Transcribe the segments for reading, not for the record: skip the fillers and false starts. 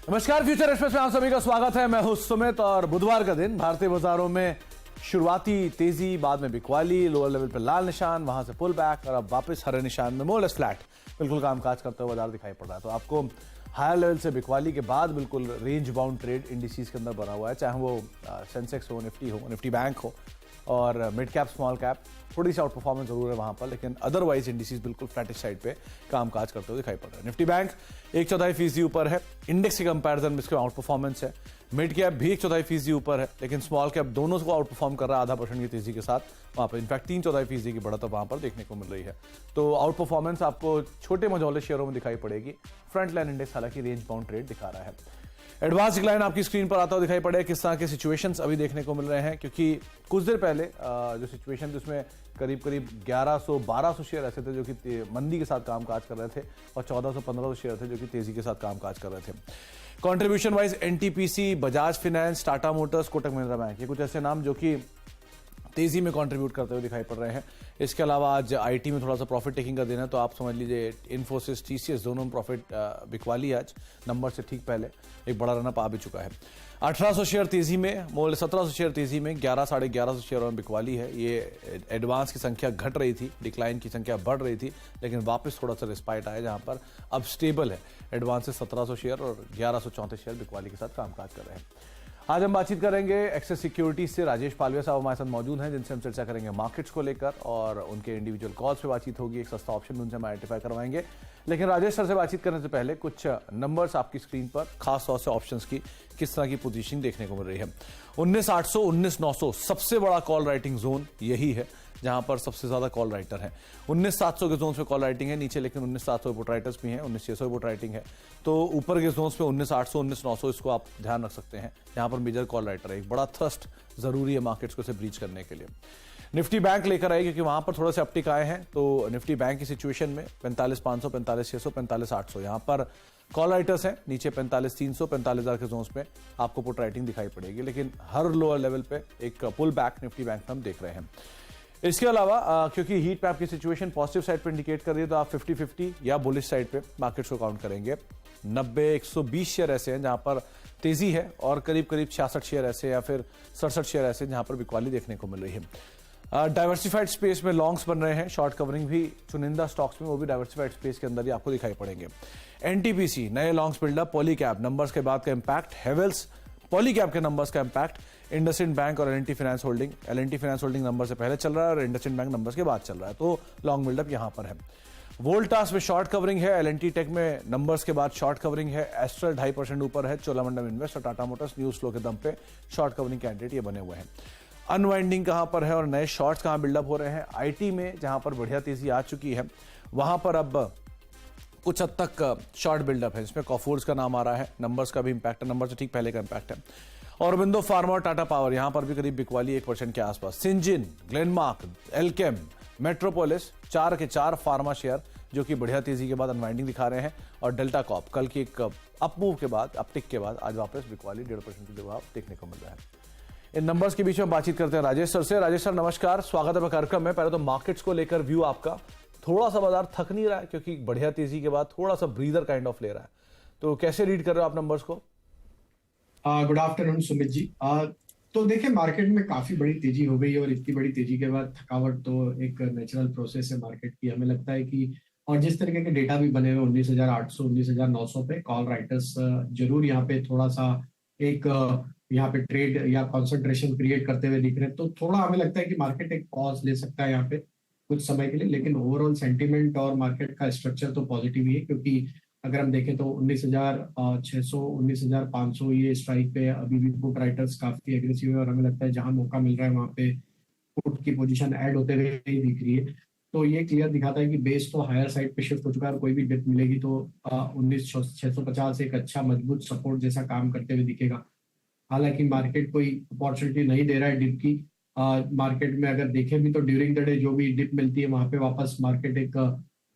नमस्कार, future express में आप सभी का स्वागत है। मैं हूं सुमित और बुधवार का दिन भारतीय बाजारों में शुरुआती तेजी, बाद में बिकवाली, लोअर लेवल पर लाल निशान, वहां से पुल बैक और अब वापस हरे निशान में मोर लेस फ्लैट बिल्कुल कामकाज करते हुए बाजार दिखाई पड़ रहा है। तो आपको हायर लेवल से बिकवाली के बाद बिल्कुल रेंज बाउंड ट्रेड इंडिसेस के अंदर बना हुआ है, चाहे वो सेंसेक्स हो, निफ्टी बैंक हो और मिड कैप स्मॉल कैप थोड़ी सी आउट परफॉर्मेंस जरूर है वहां पर, लेकिन अदरवाइज इंडिसेस बिल्कुल फ्लैटिश साइड पे कामकाज करते हुए दिखाई पड़ रहा है। निफ्टी बैंक 1/4% ऊपर है, इंडेक्स के कंपैरिजन में इसका आउट परफॉर्मेंस है। मिड कैप भी 1/4% ऊपर है, लेकिन स्मॉल कैप दोनों को आउट परफॉर्म कर रहा है 0.5% की तेजी के साथ। वहां पर इनफैक्ट 3/4% की बढ़त वहां पर देखने को मिल रही है। तो आउट परफॉर्मेंस आपको छोटे मझौले शेयरों में दिखाई पड़ेगी। फ्रंट लाइन इंडेक्स हालांकि रेंज बाउंड ट्रेड दिखा रहा है। एडवांस डिक्लाइन आपकी स्क्रीन पर आता हुआ दिखाई पड़े, किस तरह के सिचुएशंस अभी देखने को मिल रहे हैं, क्योंकि कुछ देर पहले जो सिचुएशन थी उसमें करीब 1100-1200 शेयर ऐसे थे जो कि मंदी के साथ कामकाज कर रहे थे और 1400-1500 शेयर थे जो कि तेजी के साथ कामकाज कर रहे थे। Contribution wise NTPC, Bajaj finance, Tata Motors, Kotak Mahindra bank, ये कुछ ऐसे नाम जो कि तेजी में कंट्रीब्यूट करते हुए दिखाई पड़ रहे हैं। इसके अलावा आज आईटी में थोड़ा सा प्रॉफिट टेकिंग का दिन है, तो आप समझ लीजिए इन्फोसिस, टीसीएस दोनों में प्रॉफिट बिकवाली आज नंबर से ठीक पहले एक बड़ा रनअप आ भी चुका है। 1800 शेयर तेजी में, मोल 1700 शेयर तेजी में, 1100-1150 शेयर में बिकवाली है। ये एडवांस की संख्या घट रही थी, डिक्लाइन की संख्या बढ़ रही थी, लेकिन वापस थोड़ा सा रिस्पाइट आया जहां पर अब स्टेबल है। एडवांस से 1700 शेयर और 1134 शेयर बिकवाली के साथ कामकाज कर रहे हैं। आज हम बातचीत करेंगे एक्सेस सिक्योरिटीज से। राजेश पालवे साहब हमारे साथ मौजूद हैं, जिनसे हम चर्चा करेंगे मार्केट्स को लेकर और उनके इंडिविजुअल कॉल्स पे बातचीत होगी। एक सस्ता ऑप्शन उनसे हम आइडेंटिफाई करवाएंगे। लेकिन राजेश सर से बातचीत करने से पहले कुछ नंबर्स आपकी स्क्रीन पर, खास तौर से ऑप्शंस की किस तरह की पोजीशनिंग देखने को मिल रही है। 19,800, 19,900 सबसे बड़ा कॉल राइटिंग जोन यही है, जहां पर सबसे ज्यादा कॉल राइटर हैं। 19,700 के जोन पे कॉल राइटिंग है, नीचे लेकिन 19,700 पुट राइटर्स भी हैं, 19,600 पुट राइटिंग है। तो ऊपर के जोन पे 19,800, 19,900 इसको आप ध्यान रख सकते हैं, जहां पर मेजर कॉल राइटर है। एक बड़ा थ्रस्ट जरूरी है मार्केट्स को से ब्रीच करने के लिए। निफ्टी बैंक लेकर आए क्योंकि वहां पर थोड़ा से अपटिक आए हैं। तो निफ्टी बैंक की सिचुएशन में 45,500, 45,600, 45,800 यहां पर कॉल राइटर्स हैं। नीचे 45,300, 45,000 के जोन्स पे आपको पुट राइटिंग दिखाई पड़ेगी, लेकिन हर लोअर लेवल पे एक पुल बैक निफ्टी बैंक में हम देख रहे हैं। इसके अलावा क्योंकि हीट मैप की सिचुएशन पॉजिटिव साइड पे इंडिकेट कर रही है, तो आप 50-50 या बुलिश साइड पे मार्केट्स को काउंट करेंगे। 90-120 शेयर ऐसे हैं जहां पर तेजी है और करीब 66 शेयर ऐसे या फिर 67 शेयर ऐसे जहां पर बिकवाली देखने को मिल रही है। डाइवर्सिफाइड स्पेस में लॉन्ग्स बन रहे हैं, शॉर्ट कवरिंग भी चुनिंदा स्टॉक्स में, वो भी डाइवर्सिफाइड स्पेस के अंदर ही आपको दिखाई पड़ेंगे। एनटीपीसी, नए लॉन्ग्स बिल्डअप, पॉलीकैब नंबर्स के बाद का इंपैक्ट, हेवेल्स, पॉलीकैब के नंबर्स का इंपैक्ट, इंडसइंड बैंक और एल&टी फाइनेंस होल्डिंग नंबर से पहले चल रहा है और इंडसइंड बैंक नंबर्स के बाद चल रहा है, तो लॉन्ग बिल्डअप यहां पर है। वोल्टास में शॉर्ट कवरिंग है, एल&टी टेक में नंबर्स के बाद शॉर्ट कवरिंग है, एस्ट्रल 2.5% ऊपर है, चोलामंडलम इन्वेस्ट और टाटा मोटर्स न्यूज फ्लो के दम पे शॉर्ट कवरिंग कैंडिडेट ये बने हुए हैं। अनवाइंडिंग कहां पर है और नए शॉर्ट्स कहां बिल्डअप हो रहे हैं। आईटी में जहां पर बढ़िया तेजी आ चुकी है, वहां पर अब कुछ हद तक शॉर्ट बिल्डअप है, जिसमें कॉफोर्स का नाम आ रहा है, नंबर्स का भी इंपैक्ट है, नंबर से ठीक पहले का इंपैक्ट है। औरबिंदो फार्मा और टाटा पावर यहां पर भी करीब बिकवाली 1% के आसपास। सिंजिन, ग्लेनमार्क, एल्केम, मेट्रोपोलिस 4 के 4 फार्मा शेयर जो कि बढ़िया तेजी के बाद अनवाइंडिंग दिखा रहे हैं। और डेल्टा कॉप कल की एक अपमूव के बाद, अपटिक के बाद आज वापस बिकवाली 1.5% की दबाव देखने को मिल रहा है। इन नंबर्स के बीच में बातचीत करते हैं राजेश सर से। राजेश सर नमस्कार, स्वागत है कार्यक्रम में। पहले तो मार्केट्स को लेकर व्यू आपका, थोड़ा सा बाजार थक नहीं रहा है क्योंकि बढ़िया तेजी के बाद थोड़ा सा ब्रीदर काइंड ऑफ ले रहा है, तो कैसे रीड कर रहे हो आप नंबर्स को? Good afternoon Sumit ji. तो देखिए, मार्केट में काफी बड़ी तेजी हो गई है और इतनी बड़ी तेजी के बाद थकावट तो एक नेचुरल प्रोसेस है मार्केट की। हमें लगता है कि और जिस तरीके के डेटा भी बने हुए 19,800, 19,900 पे कॉल राइटर्स जरूर यहाँ पे थोड़ा सा एक यहाँ पे ट्रेड या कॉन्सेंट्रेशन क्रिएट करते हुए दिख रहे हैं, तो थोड़ा हमें लगता है कि मार्केट एक पॉज ले सकता है यहाँ पे कुछ समय के लिए। लेकिन ओवरऑल सेंटीमेंट और मार्केट का स्ट्रक्चर तो पॉजिटिव ही है, क्योंकि अगर हम देखें तो 19,600, 19,500 ये स्ट्राइक पे अभी भी पुट राइटर्स काफी एग्रेसिव है और हमें लगता है जहां मौका मिल रहा है वहां पे पुट की पोजीशन ऐड होते हुए ही दिख रही है। तो ये क्लियर दिखाता है कि बेस तो हायर साइड पे शिफ्ट हो चुका है और कोई भी डिप मिलेगी तो 19,650 एक अच्छा मजबूत सपोर्ट जैसा काम करते हुए दिखेगा। हालांकि मार्केट कोई अपॉर्चुनिटी नहीं दे रहा है डिप की। मार्केट में अगर देखें भी तो ड्यूरिंग द डे जो भी डिप मिलती है वहां पे वापस मार्केट एक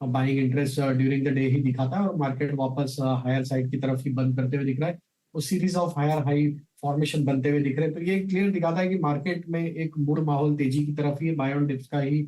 buying interest during the day ही दिखाता है और मार्केट वापस हायर साइड की तरफ ही बंद करते हुए दिख रहा है। उस series of higher high formation बनते हुए दिख रहे हैं, तो ये क्लियर दिखाता है कि मार्केट में एक मूड माहौल तेजी की तरफ ही, बाय ऑन डिप्स का ही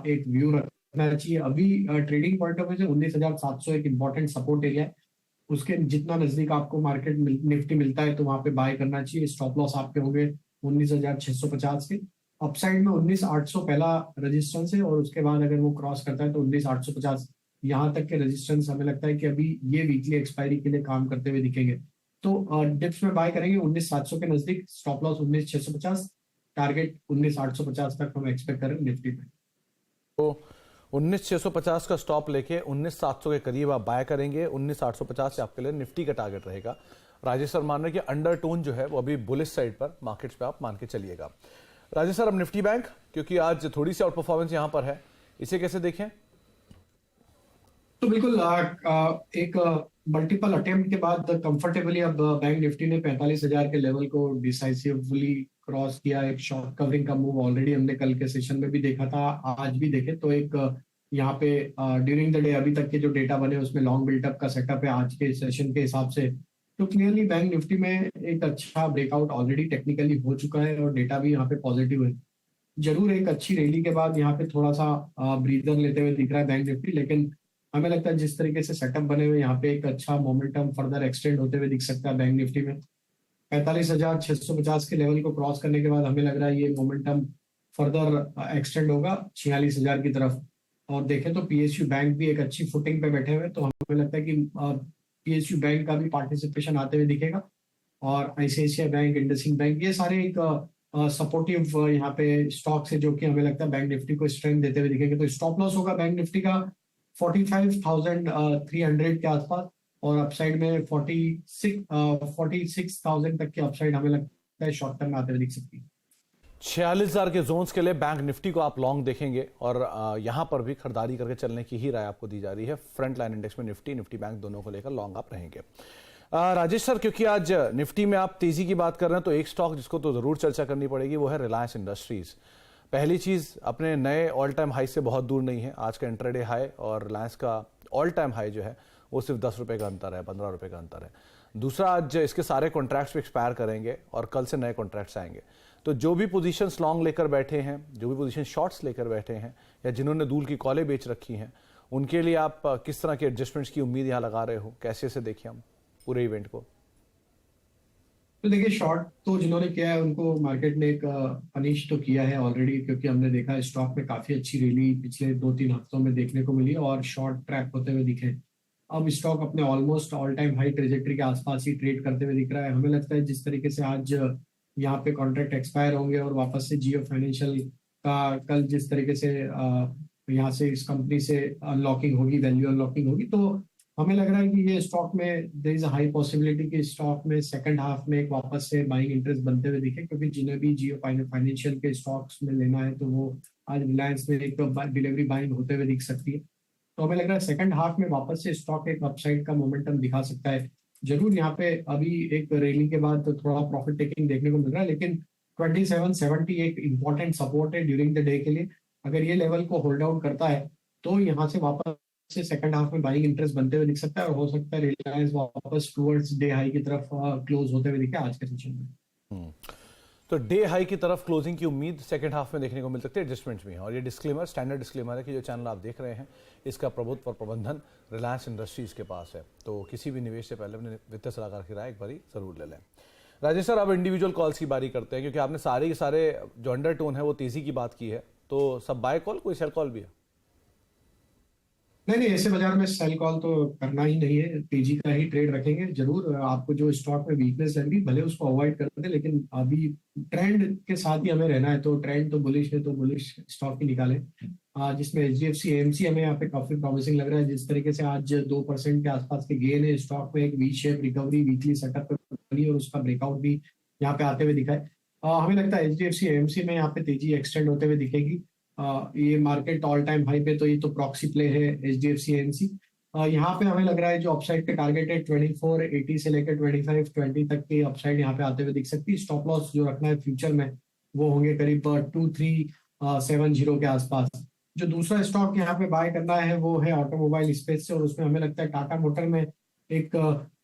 एक व्यू रखना चाहिए। अभी ट्रेडिंग पॉइंट ऑफ व्यू से 19,700 एक इंपॉर्टेंट सपोर्ट एरिया है। उसके जितना नजदीक आपको मार्केट निफ्टी मिलता है तो वहां पे बाय करना चाहिए। स्टॉप लॉस आपके होंगे 19,650 के। अपसाइड में 19,800 पहला रेजिस्टेंस है, और उसके बाद अगर वो क्रॉस करता है तो 19,850 यहाँ तक के रेजिस्टेंस हमें लगता है कि अभी ये वीकली एक्सपायरी के लिए काम करते हुए दिखेंगे। तो डिप्स में बाय करेंगे 19,700 के नजदीक, स्टॉप लॉस 19,650, टारगेट 19,850 तक हम एक्सपेक्ट करें निफ्टी में। तो 19,650 का स्टॉप लेके 19,700 के करीब आप बाय करेंगे। 19,850 से आपके लिए निफ्टी का टारगेट रहेगा। राजेश सर मान रहे हैं कि अंडरटोन जो है वो अभी बुलिश साइड पर मार्केट्स पे आप मान के चलिएगा। राजेश सर, अब निफ्टी बैंक, क्योंकि आज थोड़ी सी आउट परफॉर्मेंस यहां पर है, इसे कैसे देखें? तो बिल्कुल एक मल्टीपल अटेम्प्ट के बाद कंफर्टेबली अब बैंक निफ्टी ने 45,000 के लेवल को डिसाइसिवली क्रॉस किया। एक शॉर्ट कवरिंग का मूव ऑलरेडी हमने कल के सेशन में भी देखा था, आज भी देखे तो एक यहाँ पे ड्यूरिंग द डे अभी तक के जो डेटा बने उसमें लॉन्ग बिल्टअप का सेटअप है आज के सेशन के हिसाब से। तो क्लियरली बैंक निफ्टी में एक अच्छा ब्रेकआउट ऑलरेडी टेक्निकली हो चुका है और डेटा भी यहाँ पे पॉजिटिव है। जरूर एक अच्छी रैली के बाद यहाँ पे थोड़ा सा ब्रीदर लेते हुए दिख रहा है बैंक निफ्टी, लेकिन हमें लगता है जिस तरीके से सेटअप बने हुए यहाँ पे एक अच्छा मोमेंटम फर्दर एक्सटेंड होते हुए दिख सकता है बैंक निफ्टी में। 45,650 के लेवल को क्रॉस करने के बाद हमें लग रहा है ये मोमेंटम फर्दर एक्सटेंड होगा 46,000 की तरफ। और देखें तो पीएसयू बैंक भी एक अच्छी फुटिंग पे बैठे हुए, तो हमें लगता है कि पीएसयू बैंक का भी पार्टिसिपेशन आते हुए दिखेगा। और आईसीआईसीआई बैंक, इंडसइंड बैंक, ये सारे एक सपोर्टिव यहाँ पे स्टॉक्स है जो कि हमें लगता है बैंक निफ्टी को स्ट्रेंथ देते हुए दिखेंगे। तो स्टॉप लॉस होगा बैंक निफ्टी का 45,300 के आसपास, और अपसाइड में 46,000 तक की अपसाइड हमें लगता है शॉर्ट टर्म में आते हुए दिख सकती है। 46,000 के जोन्स के लिए बैंक निफ्टी को आप लॉन्ग देखेंगे और यहां पर भी खरीदारी करके चलने की ही राय आपको दी जा रही है। फ्रंट लाइन इंडेक्स में निफ्टी बैंक दोनों को लेकर लॉन्ग आप रहेंगे। राजेश सर, क्योंकि आज निफ्टी में आप तेजी की बात कर रहे हैं तो एक स्टॉक जिसको तो जरूर चर्चा करनी पड़ेगी वो है रिलायंस इंडस्ट्रीज। पहली चीज, अपने नए ऑल टाइम हाई से बहुत दूर नहीं है। आज का इंट्राडे हाई और रिलायंस का ऑल टाइम हाई जो है वो सिर्फ 10 रुपए का अंतर है, 15 रुपए का अंतर है। दूसरा, आज इसके सारे कॉन्ट्रैक्ट्स एक्सपायर करेंगे और कल से नए कॉन्ट्रैक्ट्स आएंगे। तो जो भी पोजीशंस लॉन्ग लेकर बैठे हैं, जो भी पोजीशन शॉर्ट्स लेकर बैठे हैं, या जिन्होंने दूल की कॉलें बेच रखी हैं, उनके लिए आप किस तरह के एडजस्टमेंट्स की उम्मीद यहां लगा रहे हो? कैसे से देखें हम पूरे इवेंट को? तो देखिए, शॉर्ट तो जिन्होंने किया है उनको मार्केट ने एक पनिश तो किया है ऑलरेडी, क्योंकि हमने देखा है स्टॉक में काफी अच्छी रैली पिछले 2-3 हफ्तों में देखने को मिली और शॉर्ट ट्रैप होते हुए दिखे। अब स्टॉक अपने almost all time high trajectory के आसपास ही ट्रेड करते हुए दिख रहा है। हमें लगता है जिस तरीके से आज यहाँ पे कॉन्ट्रैक्ट एक्सपायर होंगे और वापस से जियो फाइनेंशियल का कल जिस तरीके से यहाँ से इस कंपनी से अनलॉकिंग होगी, वैल्यू अनलॉकिंग होगी, तो हमें लग रहा है कि ये स्टॉक में there is a high possibility कि स्टॉक में सेकंड हाफ में एक वापस से बाइंग इंटरेस्ट बनते हुए दिखे, क्योंकि जिन्हें भी जियो फाइनेंशियल के स्टॉक्स में लेना है तो वो आज रिलायंस में एक डिलीवरी बाइंग होते हुए दिख सकती है। तो हमें लग रहा है सेकंड हाफ में वापस से स्टॉक एक अपसाइड का मोमेंटम दिखा सकता है। जरूर यहाँ पे अभी एक रैली के बाद तो थोड़ा प्रॉफिट टेकिंग देखने को मिल रहा है, लेकिन 2770 एक इंपॉर्टेंट सपोर्ट है ड्यूरिंग द डे के लिए। अगर ये लेवल को होल्ड आउट करता है तो यहाँ से वापस से सेकंड हाफ में बाइंग इंटरेस्ट बनते हुए दिख सकता है, और हो सकता है रिलायंस वापस टुवर्ड्स डे हाई की तरफ क्लोज होते हुए दिखे आज के सेशन में। तो डे हाई की तरफ क्लोजिंग की उम्मीद सेकंड हाफ में देखने को मिल सकती है, एडजस्टमेंट्स भी हैं। और ये डिस्क्लेमर, स्टैंडर्ड डिस्क्लेमर है कि जो चैनल आप देख रहे हैं इसका प्रभुत्व और प्रबंधन रिलायंस इंडस्ट्रीज के पास है। तो किसी भी निवेश से पहले अपने वित्तीय सलाहकार की राय एक बारी जरूर ले लें। राजेश सर, अब इंडिविजुअल कॉल्स की बारी करते हैं, क्योंकि आपने सारे के सारे जो अंडरटोन है वो तेजी की बात की है। तो सब बाय कॉल, कोई सेल कॉल भी है? नहीं, ऐसे बाजार में सेल कॉल तो करना ही नहीं है, तेजी का ही ट्रेड रखेंगे। जरूर आपको जो स्टॉक में वीकनेस लग रही भले उसको अवॉइड कर दे, लेकिन अभी ट्रेंड के साथ ही हमें रहना है। तो ट्रेंड तो बुलिश है तो बुलिश स्टॉक ही निकालें, जिसमें एचडीएफसी एएमसी हमें यहाँ पे काफी प्रॉमिसिंग लग रहा है। जिस तरीके से आज 2% के आसपास के गेन है स्टॉक में, एक V shape recovery weekly setup पे बनी और उसका ब्रेकआउट भी यहाँ पे आते हुए दिखा है। हमें लगता है एचडीएफसी एएमसी में यहाँ पे तेजी एक्सटेंड होते हुए दिखेगी। ये मार्केट ऑल टाइम हाई पे, तो ये तो प्रॉक्सी प्ले है एचडीएफसी एएमसी। यहाँ पे हमें लग रहा है जो अपसाइड के टारगेट है 2480 से लेकर 2520 तक की अपसाइड यहाँ पे आते हुए दिख सकती है। स्टॉप लॉस जो रखना है फ्यूचर में वो होंगे करीब 2370 के आसपास। जो दूसरा स्टॉक यहाँ पे बाय करना है वो है ऑटोमोबाइल स्पेस से, और उसमें हमें लगता है टाटा मोटर में एक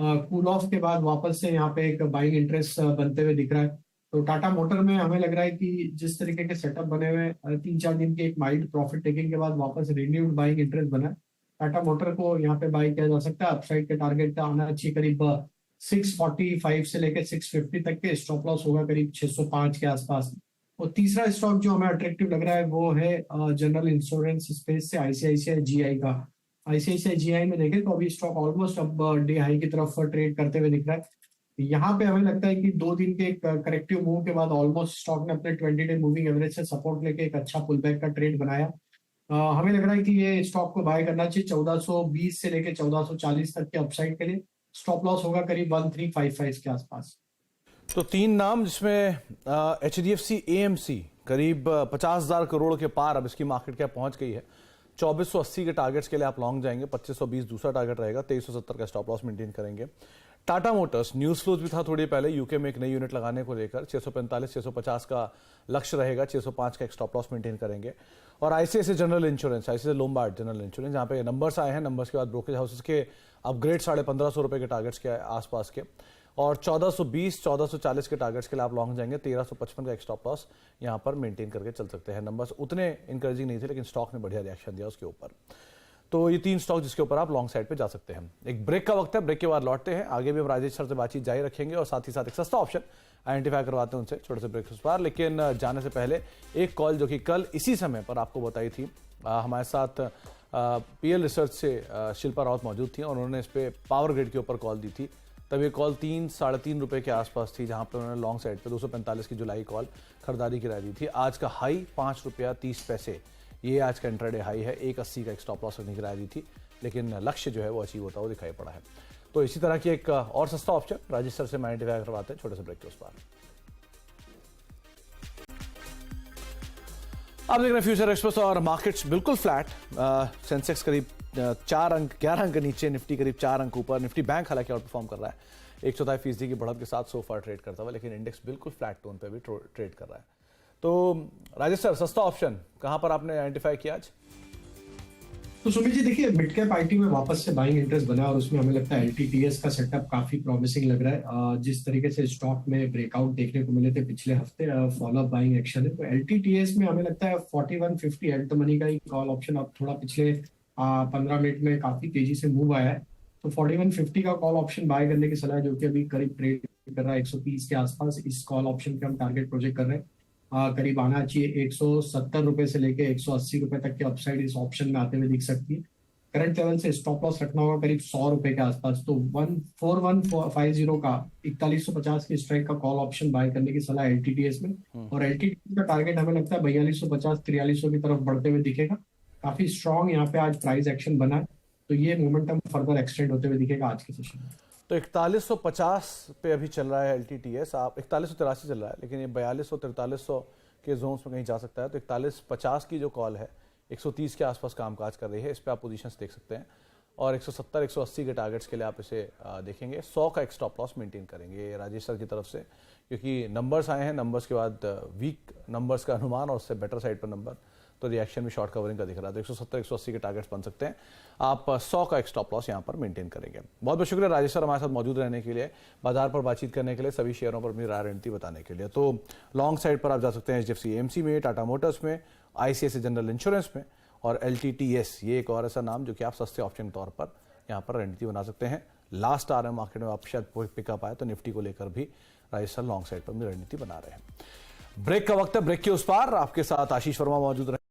कूल ऑफ के बाद वापस से यहाँ पे एक बाइंग इंटरेस्ट बनते हुए दिख रहा है। तो टाटा मोटर में हमें लग रहा है कि जिस तरीके के सेटअप बने हुए 3-4 दिन के एक माइल्ड प्रॉफिट टेकिंग के बाद वापस रिन्यूड बाइंग इंटरेस्ट बना है। टाटा मोटर को यहाँ पे बाय किया जा सकता है। अपसाइड के टारगेट का आना चाहिए करीब 645 से लेकर 650 तक के। स्टॉप लॉस होगा करीब 605 के आसपास। और तीसरा स्टॉक जो हमें अट्रैक्टिव लग रहा है वो है जनरल इंश्योरेंस स्पेस से आईसीआईसीआई जीआई का। आईसीआईसीआई जीआई में देखें तो अभी स्टॉक ऑलमोस्ट अब डे हाई की तरफ ट्रेड करते हुए दिख रहा है। यहाँ पे हमें लगता है कि 2 दिन के करेक्टिव मूव के बाद ऑलमोस्ट स्टॉक ने अपने 20 डे मूविंग एवरेज से सपोर्ट लेके एक अच्छा पुल बैक का ट्रेड बनाया। हमें लग रहा है कि ये स्टॉक को बाय करना चाहिए 1420 से लेके 1440 तक के अपसाइड के लिए। स्टॉप लॉस होगा करीब 1355 के आसपास। तो 3 नाम जिसमें HDFC AMC करीब 50,000 करोड़ के पार अब इसकी मार्केट कैप पहुंच गई है। 2480 के टारगेट्स के लिए आप लॉन्ग जाएंगे, 2520 दूसरा टारगेट रहेगा, 2370 का स्टॉप लॉस मेंटेन करेंगे। टाटा मोटर्स न्यूज फ्लोज भी था थोड़ी पहले यूके में एक नई यूनिट लगाने को लेकर, 645 650 का लक्ष्य रहेगा, 605 का एक स्टॉप लॉस मेंटेन करेंगे। और ICICI general insurance, ICICI Lombard general insurance, जहां पे नंबर्स आए हैं, नंबर्स के बाद ब्रोकरेज हाउसेस के अपग्रेड 1550 रुपए के टारगेट्स के आसपास के, और 1420 1440 के टारगेट्स के लिए आप लॉन्ग जाएंगे, 1355 का एक स्टॉप लॉस यहां पर मेंटेन करके चल सकते हैं। नंबर्स उतने इंकरेजिंग नहीं थे लेकिन स्टॉक ने बढ़िया रिएक्शन दिया उसके ऊपर। तो ये 3 स्टॉक जिसके ऊपर आप लॉन्ग साइड पे जा सकते हैं। एक ब्रेक का वक्त है, ब्रेक के बाद लौटते हैं। आगे भी हम राजेश सर से बातचीत जारी रखेंगे और साथ ही साथ एक सस्ता ऑप्शन आइडेंटिफाई करवाते हैं उनसे छोटे से ब्रेक पर। लेकिन जाने से पहले एक कॉल जो कि कल इसी समय पर आपको बताई थी, हमारे साथ PL रिसर्च से शिल्पा रावत मौजूद थी और उन्होंने इस पर पावर ग्रिड के ऊपर कॉल दी थी। तब ये कॉल 3 साढ़े 3 रुपए के आसपास थी, जहां पर उन्होंने लॉन्ग साइड पे 245 की जुलाई कॉल खरीदारी की राय दी थी। आज का हाई 5 रुपया 30 पैसे, ये आज का इंट्राडे हाई है। 180 का एक स्टॉप लॉस रखने की राय दी थी, लेकिन लक्ष्य जो है वो अचीव होता हुआ दिखाई पड़ा है। तो इसी तरह की एक और सस्ता ऑप्शन राजेश सर से आइडेंटिफाई करवाते हैं छोटे से ब्रेक के उस पार। आप देख रहे हैं फ्यूचर एक्सप्रेस और मार्केट्स बिल्कुल फ्लैट। सेंसेक्स करीब 4 अंक 11 अंक नीचे, निफ्टी करीब 4 अंक ऊपर। निफ्टी बैंक हालांकि आउट परफॉर्म कर रहा है 1/4% की बढ़त के साथ सोफा ट्रेड करता हुआ, लेकिन इंडेक्स बिल्कुल फ्लैट टोन पे भी ट्रेड कर रहा है। तो राजेश सर, सस्ता ऑप्शन कहां पर आपने आइडेंटिफाई किया आज? तो सुमित जी देखिए, मिड कैप आईटी में वापस से बाइंग इंटरेस्ट बना और उसमें हमें लगता है LTTS का सेटअप काफी प्रॉमिसिंग लग रहा है। जिस तरीके से स्टॉक में ब्रेकआउट देखने को मिले थे पिछले हफ्ते, फॉलो अप बाइंग एक्शन है। तो LTTS में हमें लगता है 4150 एट द मनी का ही कॉल ऑप्शन अब थोड़ा पिछले 15 मिनट में काफी तेजी से मूव आया है। तो 4150 का कॉल ऑप्शन बाय करने की सलाह, जो कि अभी करीब ट्रेड कर रहा है 130 के आसपास। इस कॉल ऑप्शन के हम टारगेट प्रोजेक्ट कर रहे हैं। करीब आना चाहिए 170 रुपए से लेके 180 रुपए तक की अपसाइड इस ऑप्शन में आते हुए दिख सकती है। करंट लेवल से स्टॉप लॉस रखना होगा करीब 100 रुपए के आसपास। तो 14150 का 4150 की स्ट्राइक का कॉल ऑप्शन बाय करने की सलाह LTTS में। और LTTS का टारगेट हमें लगता है 4250 4300 की तरफ बढ़ते हुए दिखेगा। काफी स्ट्रॉन्ग यहाँ पे आज प्राइस एक्शन बना है, तो ये मोमेंटम फर्दर एक्सटेंड होते हुए दिखेगा आज के सेशन में। तो 4150 पे अभी चल रहा है LTTS, आप 4183 चल रहा है, लेकिन ये 4200 4300 के जोन्स में कहीं जा सकता है। तो 4150 की जो कॉल है 130 के आसपास कामकाज कर रही है, इस पे आप पोजीशंस देख सकते हैं। और 170 180 के टारगेट्स के लिए आप इसे देखेंगे। 100 का एक स्टॉप लॉस मेंटेन करेंगे राजेश सर की तरफ से, क्योंकि नंबर्स आए हैं, नंबर्स के बाद वीक नंबर्स का अनुमान और उससे बेटर साइड पर नंबर, तो रिएक्शन भी शॉर्ट कवरिंग का दिख रहा है। तो 170 180 के टारगेट्स बन सकते हैं। आप 100 का एक स्टॉप लॉस यहाँ पर मेंटेन करेंगे। बहुत बहुत शुक्रिया राजेश सर हमारे साथ मौजूद रहने के लिए, बाजार पर बातचीत करने के लिए, सभी शेयरों पर अपनी राय रणनीति बताने के लिए। तो लॉन्ग साइड पर आप जा सकते हैं HDFC AMC में, टाटा मोटर्स में, ICICI जनरल इंश्योरेंस में और LTTS, ये एक और ऐसा नाम जो कि आप सस्ते ऑप्शन के तौर पर यहाँ पर रणनीति बना सकते हैं। लास्ट आ रहे मार्केट में आप शायद पिकअप आए तो निफ्टी को लेकर भी राजेश सर लॉन्ग साइड पर अपनी रणनीति बना रहे हैं। ब्रेक का वक्त है, ब्रेक के उस पार आपके साथ आशीष वर्मा मौजूद रहे।